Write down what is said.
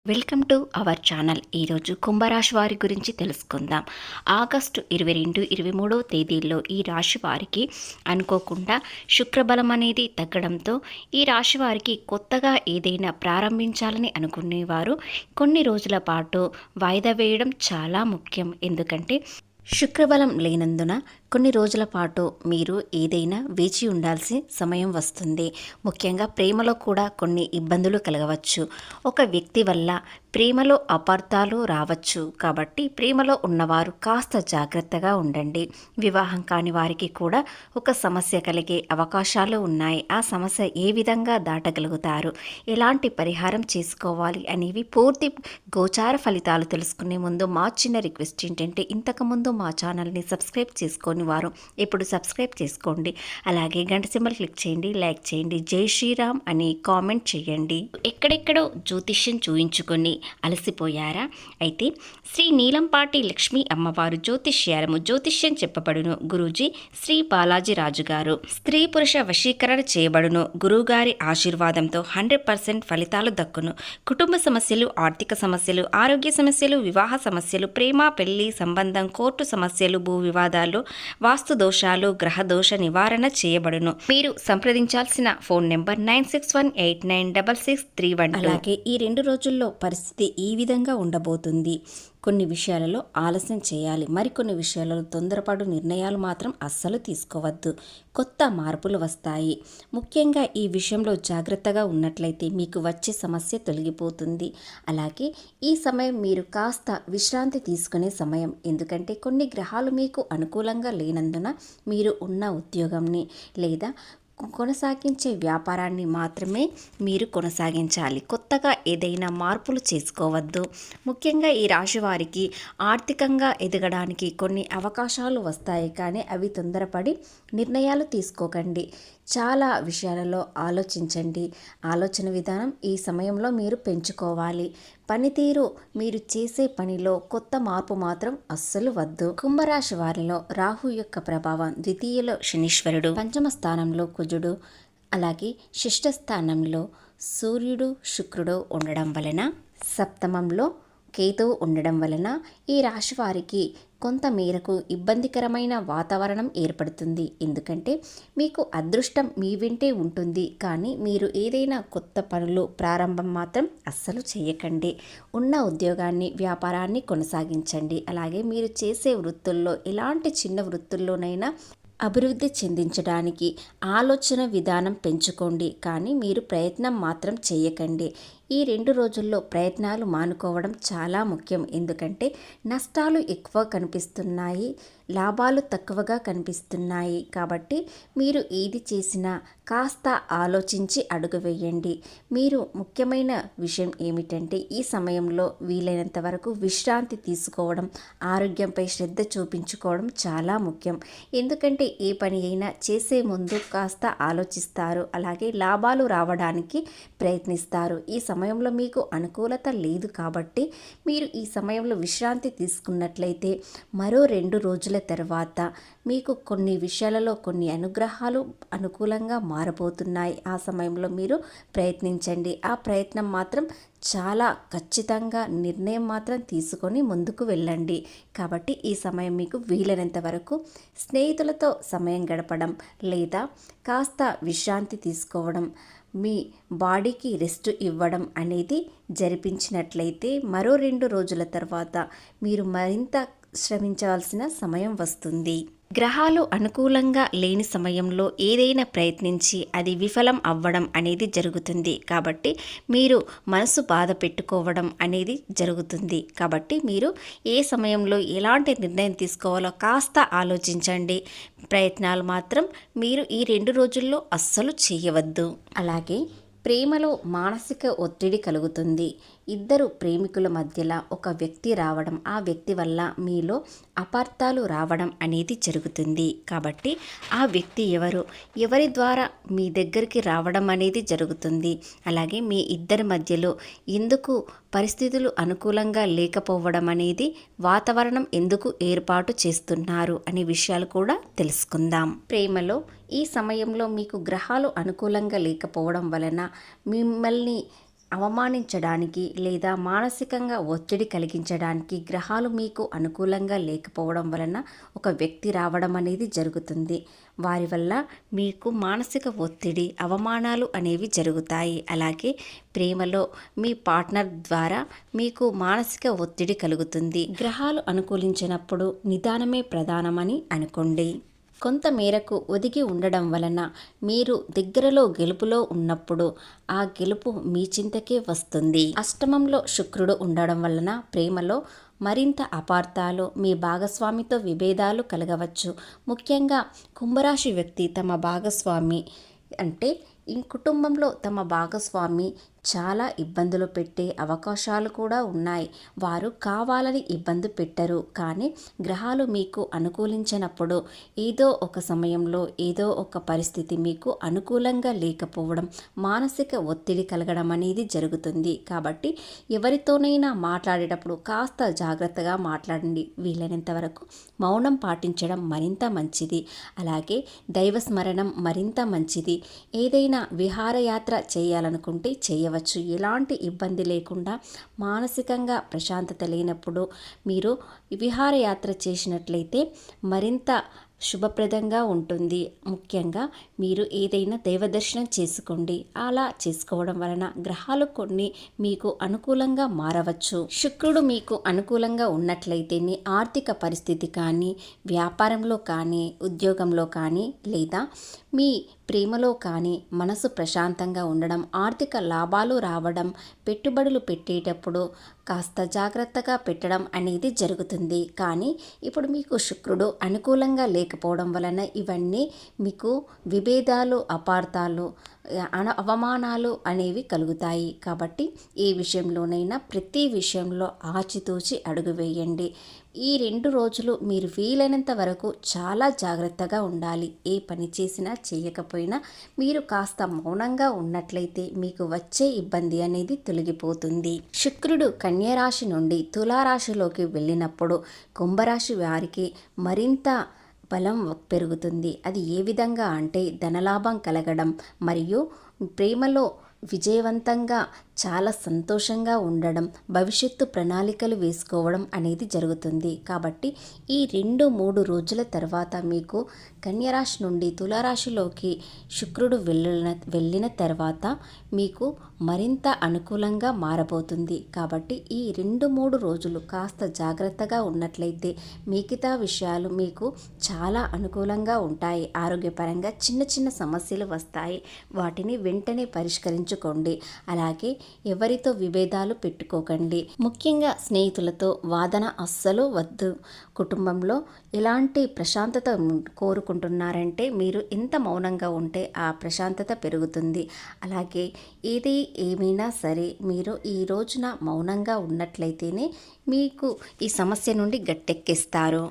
Welcome to our channel. ఈరోజు కుంభరాశి వారి గురించి తెలుసుకుందాం. ఆగస్టు 22-23 తేదీల్లో ఈ రాశి వారికి అనుకోకుండా శుక్రబలం అనేది తగ్గడంతో ఈ రాశి వారికి కొత్తగా ఏదైనా ప్రారంభించాలని అనుకునేవారు కొన్ని రోజుల పాటు వాయిదా వేయడం చాలా ముఖ్యం. ఎందుకంటే శుక్రబలం లేనందున కొన్ని రోజుల పాటు మీరు ఏదైనా వేచి ఉండాల్సిన సమయం వస్తుంది. ముఖ్యంగా ప్రేమలో కూడా కొన్ని ఇబ్బందులు కలగవచ్చు. ఒక వ్యక్తి వల్ల ప్రేమలో అపార్థాలు రావచ్చు. కాబట్టి ప్రేమలో ఉన్నవారు కాస్త జాగ్రత్తగా ఉండండి. వివాహం కాని వారికి కూడా ఒక సమస్య కలిగే అవకాశాలు ఉన్నాయి. ఆ సమస్య ఏ విధంగా దాటగలుగుతారు, ఎలాంటి పరిహారం చేసుకోవాలి అనేవి పూర్తి గోచార ఫలితాలు తెలుసుకునే ముందు మా చిన్న రిక్వెస్ట్ ఏంటంటే, ఇంతకుముందు మా ఛానల్ని సబ్స్క్రైబ్ చేసుకొని వారు ఇప్పుడు సబ్స్క్రైబ్ చేసుకోండి. అలాగే గంట సింబల్ క్లిక్ చేయండి, లైక్ చేయండి, జై శ్రీరామ్ అని కామెంట్ చేయండి. ఎక్కడెక్కడో జ్యోతిష్యం చూయించుకొని అలసిపోయారా? అయితే శ్రీ నీలంపాటి లక్ష్మీ అమ్మవారు జ్యోతిష్యం చెప్పబడును. గురూజీ శ్రీ బాలాజీ రాజు గారు. స్త్రీ పురుష వశీకరణ చేయబడును. గురువుగారి ఆశీర్వాదంతో 100% ఫలితాలు దక్కును. కుటుంబ సమస్యలు, ఆర్థిక సమస్యలు, ఆరోగ్య సమస్యలు, వివాహ సమస్యలు, ప్రేమ పెళ్లి సంబంధం, కోర్టు సమస్యలు, భూ వివాదాలు, వాస్తు దోషాలు, గ్రహ దోష నివారణ చేయబడును. మీరు సంప్రదించాల్సిన ఫోన్ నెంబర్ 9618966312. అలాగే ఈ 2 రోజుల్లో పరిస్థితి ఈ విధంగా ఉండబోతుంది. కొన్ని విషయాలలో ఆలస్యం చేయాలి, మరికొన్ని విషయాలలో తొందరపాటు నిర్ణయాలు మాత్రం అస్సలు తీసుకోవద్దు. కొత్త మార్పులు వస్తాయి. ముఖ్యంగా ఈ విషయంలో జాగ్రత్తగా ఉన్నట్లయితే మీకు వచ్చే సమస్య తొలగిపోతుంది. అలాగే ఈ సమయం మీరు కాస్త విశ్రాంతి తీసుకునే సమయం. ఎందుకంటే కొన్ని గ్రహాలు మీకు అనుకూలంగా లేనందున మీరు ఉన్న ఉద్యోగంని లేదా కొనసాగించే వ్యాపారాన్ని మాత్రమే మీరు కొనసాగించాలి. కొత్తగా ఏదైనా మార్పులు చేసుకోవద్దు. ముఖ్యంగా ఈ రాశి వారికి ఆర్థికంగా ఎదగడానికి కొన్ని అవకాశాలు వస్తాయి, కానీ అవి తొందరపడి నిర్ణయాలు తీసుకోకండి. చాలా విషయాలలో ఆలోచించండి. ఆలోచన విధానం ఈ సమయంలో మీరు పెంచుకోవాలి. పనితీరు, మీరు చేసే పనిలో కొత్త మార్పు మాత్రం అస్సలు వద్దు. కుంభరాశి వారిలో రాహు యొక్క ప్రభావం, ద్వితీయలో శనీశ్వరుడు, పంచమ స్థానంలో కుజుడు, అలాగే షష్ఠ స్థానంలో సూర్యుడు శుక్రుడు ఉండడం వలన, సప్తమంలో కేతువు ఉండడం వలన ఈ రాశి వారికి కొంత మేరకు ఇబ్బందికరమైన వాతావరణం ఏర్పడుతుంది. ఎందుకంటే మీకు అదృష్టం మీ వెంటే ఉంటుంది, కానీ మీరు ఏదైనా కొత్త పనులు ప్రారంభం మాత్రం అస్సలు చేయకండి. ఉన్న ఉద్యోగాన్ని, వ్యాపారాన్ని కొనసాగించండి. అలాగే మీరు చేసే వృత్తుల్లో, ఎలాంటి చిన్న వృత్తుల్లోనైనా అభివృద్ధి చెందించడానికి ఆలోచన విధానం పెంచుకోండి, కానీ మీరు ప్రయత్నం మాత్రం చేయకండి. ఈ 2 రోజుల్లో ప్రయత్నాలు మానుకోవడం చాలా ముఖ్యం. ఎందుకంటే నష్టాలు ఎక్కువ కనిపిస్తున్నాయి, లాభాలు తక్కువగా కనిపిస్తున్నాయి. కాబట్టి మీరు ఏది చేసినా కాస్త ఆలోచించి అడుగు వేయండి. మీరు ముఖ్యమైన విషయం ఏమిటంటే ఈ సమయంలో వీలైనంత వరకు విశ్రాంతి తీసుకోవడం, ఆరోగ్యంపై శ్రద్ధ చూపించుకోవడం చాలా ముఖ్యం. ఎందుకంటే ఏ పని అయినా చేసే ముందు కాస్త ఆలోచిస్తారు, అలాగే లాభాలు రావడానికి ప్రయత్నిస్తారు. ఈ సమయంలో మీకు అనుకూలత లేదు కాబట్టి మీరు ఈ సమయంలో విశ్రాంతి తీసుకున్నట్లయితే మరో 2 రోజుల తర్వాత మీకు కొన్ని విషయాలలో కొన్ని అనుగ్రహాలు అనుకూలంగా మారబోతున్నాయి. ఆ సమయంలో మీరు ప్రయత్నించండి. ఆ ప్రయత్నం మాత్రం చాలా ఖచ్చితంగా నిర్ణయం మాత్రం తీసుకొని ముందుకు వెళ్ళండి. కాబట్టి ఈ సమయం మీకు వీలైనంత వరకు స్నేహితులతో సమయం గడపడం లేదా కాస్త విశ్రాంతి తీసుకోవడం, మీ బాడీకి రెస్ట్ ఇవ్వడం అనేది జరిపించినట్లయితే మరో 2 రోజుల తర్వాత మీరు మరింత శ్రమించవలసిన సమయం వస్తుంది. గ్రహాలు అనుకూలంగా లేని సమయంలో ఏదైనా ప్రయత్నించి అది విఫలం అవ్వడం అనేది జరుగుతుంది. కాబట్టి మీరు మనసు బాధ పెట్టుకోవడం అనేది జరుగుతుంది. కాబట్టి మీరు ఏ సమయంలో ఎలాంటి నిర్ణయం తీసుకోవాలో కాస్త ఆలోచించండి. ప్రయత్నాలు మాత్రం మీరు ఈ 2 రోజుల్లో అస్సలు చేయవద్దు. అలాగే ప్రేమలో మానసిక ఒత్తిడి కలుగుతుంది. ఇద్దరు ప్రేమికుల మధ్యలో ఒక వ్యక్తి రావడం, ఆ వ్యక్తి వల్ల మీలో అపార్థాలు రావడం అనేది జరుగుతుంది. కాబట్టి ఆ వ్యక్తి ఎవరి ద్వారా మీ దగ్గరికి రావడం అనేది జరుగుతుంది. అలాగే మీ ఇద్దరి మధ్యలో ఎందుకు పరిస్థితులు అనుకూలంగా లేకపోవడం అనేది, వాతావరణం ఎందుకు ఏర్పాటు చేస్తున్నారు అనే విషయాలు కూడా తెలుసుకుందాం. ప్రేమలో ఈ సమయంలో మీకు గ్రహాలు అనుకూలంగా లేకపోవడం వలన మిమ్మల్ని అవమానించడానికి లేదా మానసికంగా ఒత్తిడి కలిగించడానికి గ్రహాలు మీకు అనుకూలంగా లేకపోవడం వలన ఒక వ్యక్తి రావడం అనేది జరుగుతుంది. వారి వల్ల మీకు మానసిక ఒత్తిడి, అవమానాలు అనేవి జరుగుతాయి. అలాగే ప్రేమలో మీ పార్ట్నర్ ద్వారా మీకు మానసిక ఒత్తిడి కలుగుతుంది. గ్రహాలు అనుకూలించినప్పుడు నిదానమే ప్రధానమని అనుకోండి. కొంత మేరకు ఒదిగి ఉండడం వలన మీరు దగ్గరలో గెలుపులో ఉన్నప్పుడు ఆ గెలుపు మీ చింతకే వస్తుంది. అష్టమంలో శుక్రుడు ఉండడం వలన ప్రేమలో మరింత అపార్థాలు, మీ భాగస్వామితో విభేదాలు కలగవచ్చు. ముఖ్యంగా కుంభరాశి వ్యక్తి తమ భాగస్వామి అంటే ఈ కుటుంబంలో తమ భాగస్వామి చాలా ఇబ్బందులు పెట్టే అవకాశాలు కూడా ఉన్నాయి. వారు కావాలని ఇబ్బంది పెట్టరు, కానీ గ్రహాలు మీకు అనుకూలించినప్పుడు ఏదో ఒక సమయంలో ఏదో ఒక పరిస్థితి మీకు అనుకూలంగా లేకపోవడం, మానసిక ఒత్తిడి కలగడం అనేది జరుగుతుంది. కాబట్టి ఎవరితోనైనా మాట్లాడేటప్పుడు కాస్త జాగ్రత్తగా మాట్లాడండి. వీలైనంత వరకు మౌనం పాటించడం మరింత మంచిది. అలాగే దైవ స్మరణం మరింత మంచిది. ఏదైనా విహారయాత్ర చేయాలనుకుంటే చేయవచ్చు. ఎలాంటి ఇబ్బంది లేకుండా మానసికంగా ప్రశాంతత లేనప్పుడు మీరు విహారయాత్ర చేసినట్లయితే మరింత శుభప్రదంగా ఉంటుంది. ముఖ్యంగా మీరు ఏదైనా దైవ దర్శనం చేసుకోండి. అలా చేసుకోవడం వలన గ్రహాలు కొన్ని మీకు అనుకూలంగా మారవచ్చు. శుక్రుడు మీకు అనుకూలంగా ఉన్నట్లయితేనే ఆర్థిక పరిస్థితి కానీ, వ్యాపారంలో కానీ, ఉద్యోగంలో కానీ లేదా మీ ప్రేమలో కానీ మనసు ప్రశాంతంగా ఉండడం, ఆర్థిక లాభాలు రావడం, పెట్టుబడులు పెట్టేటప్పుడు కాస్త జాగ్రత్తగా పెట్టడం అనేది జరుగుతుంది. కానీ ఇప్పుడు మీకు శుక్రుడు అనుకూలంగా లేకపోవడం వలన ఇవన్నీ మీకు విభేదాలు, అపార్థాలు, అవమానాలు అనేవి కలుగుతాయి. కాబట్టి ఏ విషయంలోనైనా ప్రతి విషయంలో ఆచితూచి అడుగు వేయండి. ఈ 2 రోజులు మీరు వీలైనంత వరకు చాలా జాగ్రత్తగా ఉండాలి. ఏ పని చేసినా చేయకపోయినా మీరు కాస్త మౌనంగా ఉన్నట్లయితే మీకు వచ్చే ఇబ్బంది అనేది తొలగిపోతుంది. శుక్రుడు కన్యా రాశి నుండి తులారాశిలోకి వెళ్ళినప్పుడు కుంభరాశి వారికి మరింత బలం పెరుగుతుంది. అది ఏ విధంగా అంటే ధనలాభం కలగడం మరియు ప్రేమలో విజయవంతంగా చాలా సంతోషంగా ఉండడం, భవిష్యత్తు ప్రణాళికలు వేసుకోవడం అనేది జరుగుతుంది. కాబట్టి ఈ 2-3 రోజుల తర్వాత మీకు కన్యరాశి నుండి తులారాశిలోకి శుక్రుడు వెళ్ళిన తర్వాత మీకు మరింత అనుకూలంగా మారబోతుంది. కాబట్టి ఈ 2-3 రోజులు కాస్త జాగ్రత్తగా ఉన్నట్లయితే మిగతా విషయాలు మీకు చాలా అనుకూలంగా ఉంటాయి. ఆరోగ్యపరంగా చిన్న చిన్న సమస్యలు వస్తాయి, వాటిని వెంటనే పరిష్కరించుకోండి. అలాగే ఎవరితో విభేదాలు పెట్టుకోకండి. ముఖ్యంగా స్నేహితులతో వాదన అస్సలు వద్దు. కుటుంబంలో ఎలాంటి ప్రశాంతత కోరుకుంటున్నారంటే మీరు ఎంత మౌనంగా ఉంటే ఆ ప్రశాంతత పెరుగుతుంది. అలాగే ఏమైనా సరే మీరు ఈ రోజున మౌనంగా ఉన్నట్లయితేనే మీకు ఈ సమస్య నుండి గట్టెక్కిస్తారు.